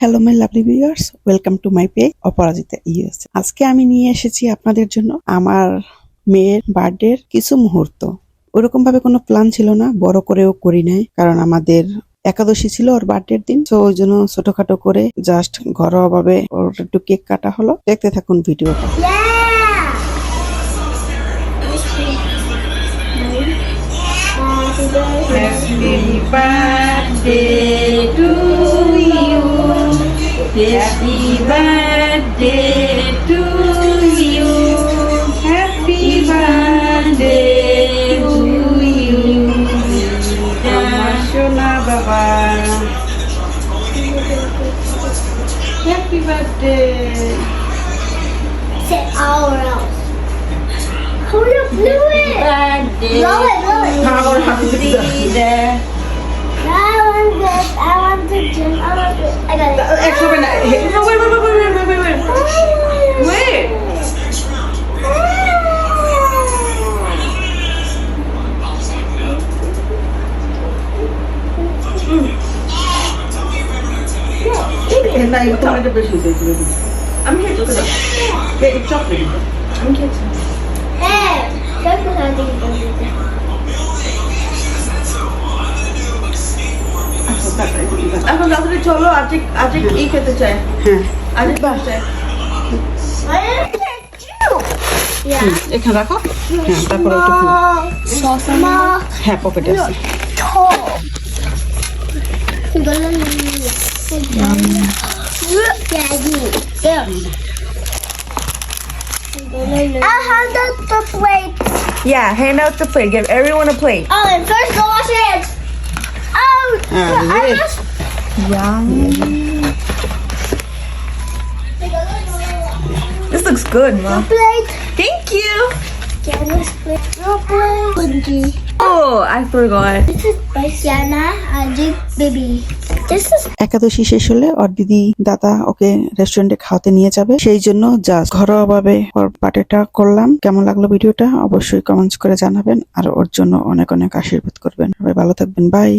Hello my lovely viewers, welcome to my page Aparajita USA. আজকে আমি নিয়ে এসেছি আপনাদের জন্য আমার মেয়ের বার্থডের কিছু মুহূর্ত। ওরকম ভাবে কোনো প্ল্যান ছিল না, বড় করেও করি নাই, কারণ আমাদের একাদশী ছিল ওর বার্থডের দিন। তো ওই জন্য ছোটখাটো করে জাস্ট ঘরোয়া ভাবে ওর একটু কেক কাটা হলো। দেখতে থাকুন ভিডিওটা। Happy birthday to you. Happy birthday to you. Happy birthday to you. Shona Baba. Happy birthday. Say our else. How do you do it? Birthday. Blow it, blow it. How happy birthday. I want this. I want to jump. I want this. I got it. Actually, wait. না এই tomato বেশি হয়েছে আমি খেয়েছি তো এই chocolate আমি খেয়েছি Hey, don't put that thing in there. এখন রাত্রে চলো আজকে কি খেতে চাই হ্যাঁ, আজকে খেতে চাই What is it? Yeah. এখানে রাখো। হ্যাঁ, তারপরে একটু Small. হ্যাঁ, পকেটে আছে। Tall. Daddy. Yeah. I have the plate. Yeah, hand out the plate. Give everyone a plate. Oh, and first go wash your hands. Oh, I yeah. just. Yum. This looks good, Your Mom. plate. Thank you. Jana's plate. Your plate. Bungie. Oh, I forgot. This is by Jana, Ajit, baby. This is. একাদশী শেষ হলে ওর দিদি দাদা ওকে রেস্টুরেন্টে খাওয়াতে নিয়ে যাবে, সেই জন্য জাস্ট ঘরোয়া ভাবে ওর বার্থডেটা করলাম। কেমন লাগলো ভিডিওটা অবশ্যই কমেন্টস করে জানাবেন, আর ওর জন্য অনেক অনেক আশীর্বাদ করবেন। সবাই ভালো থাকবেন, বাই।